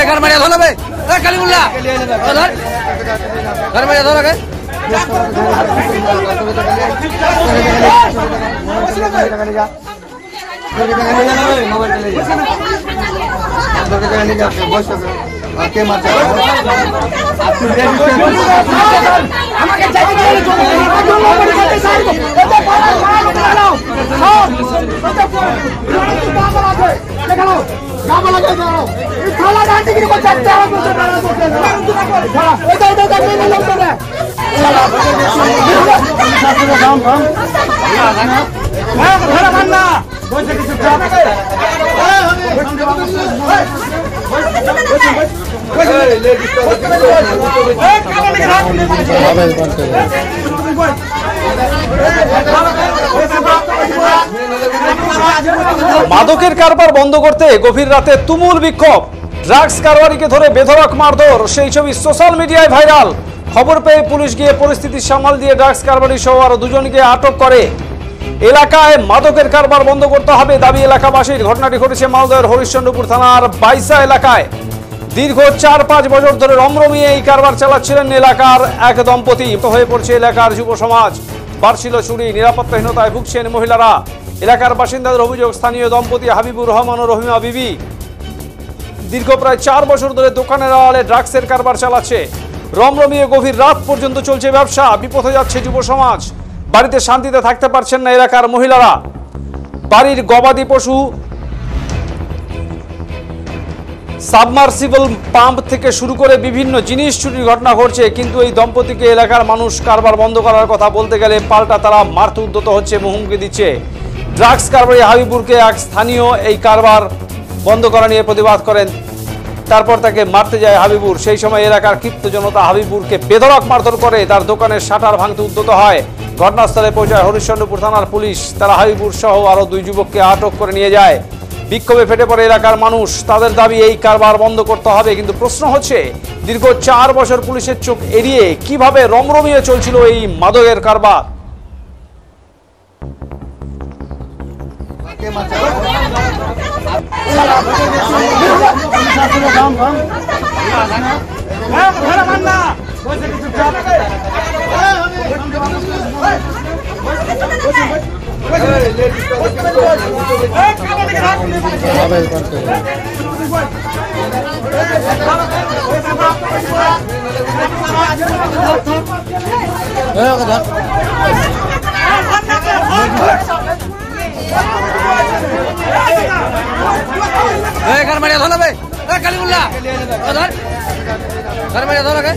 घर में धो ले कालीमुल्ला घर में धो लगे মাদকের কারবার বন্ধ করতে গভীর রাতে তুমুল বিক্ষোভ, ড্রাগস কারবারিকে ধরে বেধড়ক মারধর, সেই ছবি সোশ্যাল মিডিয়ায় ভাইরাল। খবর পেয়ে পুলিশ গিয়ে পরিস্থিতি সামাল দিয়ে ড্রাগস কারবারি সহ আরো দুজনকে আটক করে। এলাকায় মাদকের কারবার বন্ধ করতে হবে দাবি এলাকাবাসীর। ঘটনাটি ঘটেছে মালদহের হরিশ্চন্দ্রপুর থানার বাইসা এলাকায়। দীর্ঘ 4-5 বছর ধরে রমরমিয়ে এই কারবার চালাচ্ছিলেন এলাকার এক দম্পতি। হয়ে পড়ছে এলাকার যুব সমাজ, বাড়ছিল চুরি, নিরাপত্তাহীনতায় ভুগছেন মহিলারা। এলাকার বাসিন্দাদের অভিযোগ, স্থানীয় দম্পতি হাবিবুর রহমান ও রহিমা বিবি দীর্ঘ প্রায় 4 বছর ধরে দোকানের আড়ালে ড্রাগসের কারবার চালাচ্ছে। রমরমিয়ে গভীর রাত পর্যন্ত চলছে ব্যবসা, বিপথে যাচ্ছে যুব সমাজ। বাড়িতে শান্তিতে থাকতে পারছেন না এলাকার মহিলারা। বাড়ির গবাদি পশু, সাবমার্সিবল পাম্প থেকে শুরু করে বিভিন্ন জিনিস চুরির ঘটনা ঘটছে। কিন্তু এই দম্পতিকে এলাকার মানুষ কারবার বন্ধ করার কথা বলতে গেলে পাল্টা তারা মারতে উদ্যত হচ্ছে, হুমকি দিচ্ছে। ড্রাগস কারবারি হাবিবুরকে এক স্থানীয় এই কারবার বন্ধ করা নিয়ে প্রতিবাদ করেন, তারপর তাকে মারতে যায় হাবিবুর। সেই সময় এলাকার ক্ষিপ্ত জনতা হাবিবুরকে বেধড়ক মারধর করে, তার দোকানের শাটার ভাঙতে উদ্যত হয়। ঘটনাস্থলে পৌঁছায় হরিশ্চন্দ্রপুর থানার পুলিশ। তারা হাবিবুর সহ আরো 2 যুবককে আটক করে নিয়ে যায়। বিক্ষোভে ফেটে পড়ে এলাকার মানুষ, তাদের দাবি এই কারবার বন্ধ করতে হবে। কিন্তু প্রশ্ন হচ্ছে, দীর্ঘ 4 বছর পুলিশের চোখ এড়িয়ে কিভাবে রমরমিয়ে চলছিল এই মাদকের কারবার। घर में धो ले कालीमुल्ला घर में धो लगे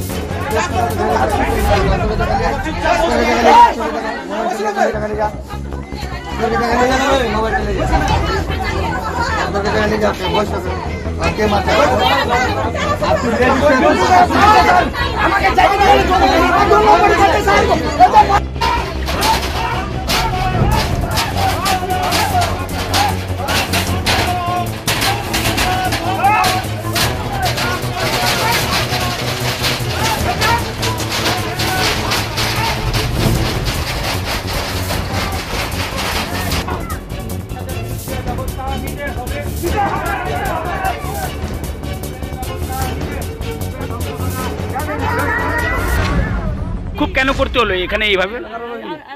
খুব কেন করতে হলো এখানে এইভাবে?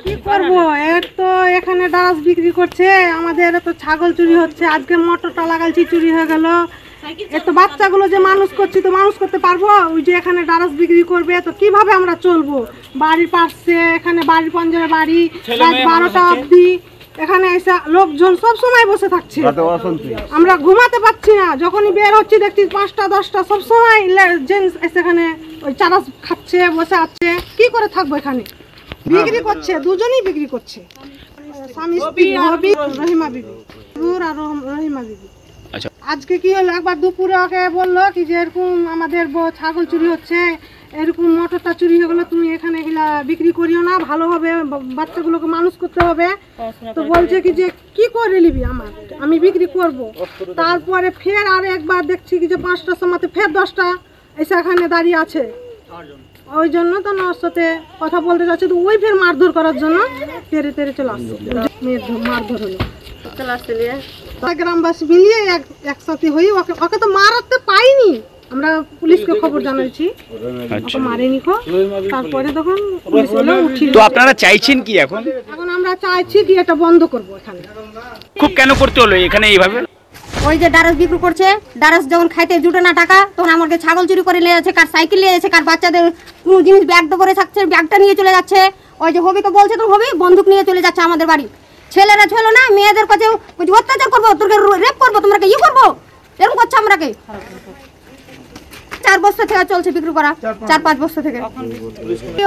কি করবো, তো এখানে ড্রাগস বিক্রি করছে, আমাদের তো ছাগল চুরি হচ্ছে, আজকে মোটরটা লাগাইছি চুরি হয়ে গেল। এত বাচ্চাগুলো যে মানুষ করছি, তো মানুষ করতে পারবো? ওই যে এখানে ড্রাগস বিক্রি করবে, তো কিভাবে আমরা চলবো? বাড়ির পাশে এখানে বাড়ির পঞ্জরে বাড়ি, রাত 12টা অবধি এখানে এসে লোকজন সব সময় বসে থাকছে, আমরা ঘুমাতে পারছি না। যখনই বের হচ্ছি দেখছি 5টা 10টা সব সময় জেন্টস এখানে ওই চারাস খাচ্ছে, বসে আছে। কি করে থাকবো এখানে? বিক্রি করছে, দুজনেই বিক্রি করছে, স্বামী স্ত্রী, রহিমা বিবি আর রহিমা বিবি। আজকে কি হলো, একবার দুপুরে ওকে বললো কি যে এরকম আমাদের ছাগল চুরি হচ্ছে, এরকম মোটরটা চুরি হয়ে গেলো, তুমি এখানে এগুলা বিক্রি করিও না, ভালোভাবে বাচ্চাগুলোকে মানুষ করতে হবে। তো বলছে কি যে কি করে নিবি আমি বিক্রি করব। তারপরে ফের আর একবার দেখছি কি যে 5টার সময় ফের 10টা এসে এখানে দাঁড়িয়ে আছে। ওই জন্য তো ওর সাথে কথা বলতে যাচ্ছে, তো ওই ফের মারধর করার জন্য তেরে চলে আসছে, মারধর হলো চলে আসতে নিয়ে গ্রামবাসী মিলিয়ে একসাথে হয়ে ওকে তো মারাতে পাইনি, আমরা পুলিশকে খবর জানাইছি, ওকে মারেনি। তারপরে তখন পুলিশ এলো উঠিয়ে। তো আপনারা চাইছেন কি এখন? এখন আমরা চাইছি কি এটা বন্ধ করব। এখানে খুব কেন করতে হলো এখানে এইভাবে? ওই যে ডারাস বিক্রি করছে, ডারাস যখন খাইতে জুটে না টাকা, তখন আমাকে ছাগল চুরি করে নিয়ে যাচ্ছে, কার সাইকেল নিয়ে যাচ্ছে, কার বাচ্চাদের কোনো জিনিস ব্যাগ করে থাকছে, ব্যাগটা নিয়ে চলে যাচ্ছে। ওই যে হবিকে বলছে তো হবি বন্দুক নিয়ে চলে যাচ্ছে আমাদের বাড়ি। ছেলেরা ছিল না, মেয়েদের কাছে অত্যাচার করবো, তোকে রেপ করবো, তোমরাকে ই করবো, এরকম করছে আমরাকে। 4 বছর থেকে চলছে বিক্রি করা, 4-5 বছর থেকে।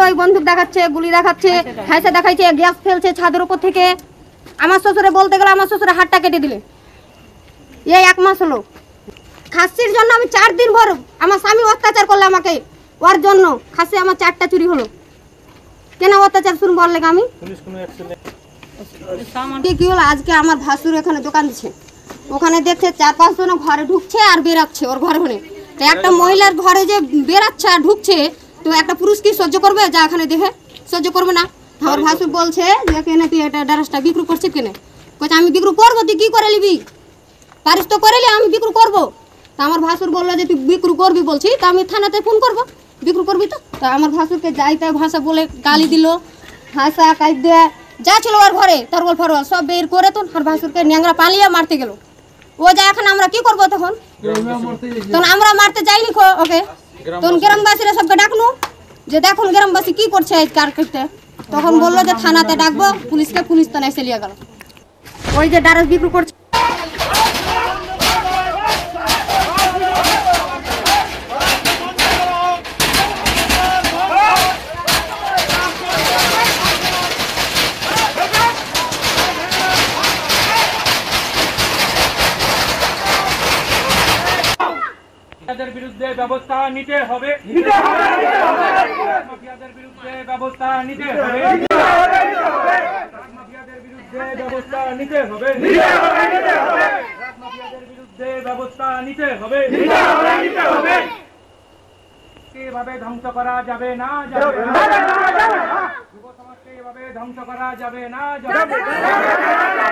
ওই বন্দুক দেখাচ্ছে, গুলি দেখাচ্ছে, হাইসা দেখাইছে, গ্যাস ফেলছে ছাদের উপর থেকে। আমার শ্বশুরে বলতে গেলে আমার শ্বশুরে হাতটা কেটে দিলে। এই 1 মাস হলো খাসির জন্য আমি 4 দিন ভর আমার স্বামী অত্যাচার করলো আমাকে, ওর জন্য খাসি আমার 4টা চুরি হলো। কেন অত্যাচার শুরু বললে আমি কি হলো? আজকে আমার ভাসুর এখানে দোকান দিচ্ছে, ওখানে দেখছে 4-5 জন ঘরে ঢুকছে আর বেরাচ্ছে ওর ঘরে। হলে তো একটা মহিলার ঘরে যে বেরাচ্ছে আর ঢুকছে, তো একটা পুরুষ কি সহ্য করবে? যা এখানে দেখে সহ্য করবে না। আমার ভাসুর বলছে যে কেন তুই এটা ডারাসটা বিক্রি করছিস কেন? বলছে আমি বিক্রি করবো, তুই কি করে নিবি? পারিস তো করে নি, আমি বিক্রি করবো। তা আমার ভাসুর বললো যে তুই বিক্রি করবি বলছি, তা আমি থানাতে ফোন করবো, বিক্রি করবি তো। তা আমার ভাসুরকে যাইতে ভাষা বলে গালি দিল, হাসা কাইদে যা ছিল ওর ঘরে তরবল ফরবল সব বের করে, তো আর ভাসুরকে ন্যাংরা পালিয়ে মারতে গেল। ও যা এখন আমরা কি করবো তখন? তখন আমরা মারতে যাইনি ওকে, তখন গ্রামবাসীরা সবকে ডাকনু যে দেখুন গ্রামবাসী কি করছে কার করতে। তখন বললো যে থানাতে ডাকবো পুলিশকে, পুলিশ তো এসে নিয়ে গেল। ওই যে ডারাস বিক্রি করছে। মাফিয়াদের বিরুদ্ধে ব্যবস্থা নিতে হবে, মাফিয়াদের বিরুদ্ধে ব্যবস্থা নিতে হবে, মাফিয়াদের বিরুদ্ধে ব্যবস্থা নিতে হবে, মাফিয়াদের বিরুদ্ধে ব্যবস্থা নিতে হবে। এভাবে ধ্বংস করা যাবে না, যাবে না, যুব সমাজকে এভাবে ধ্বংস করা যাবে না, যাবে না।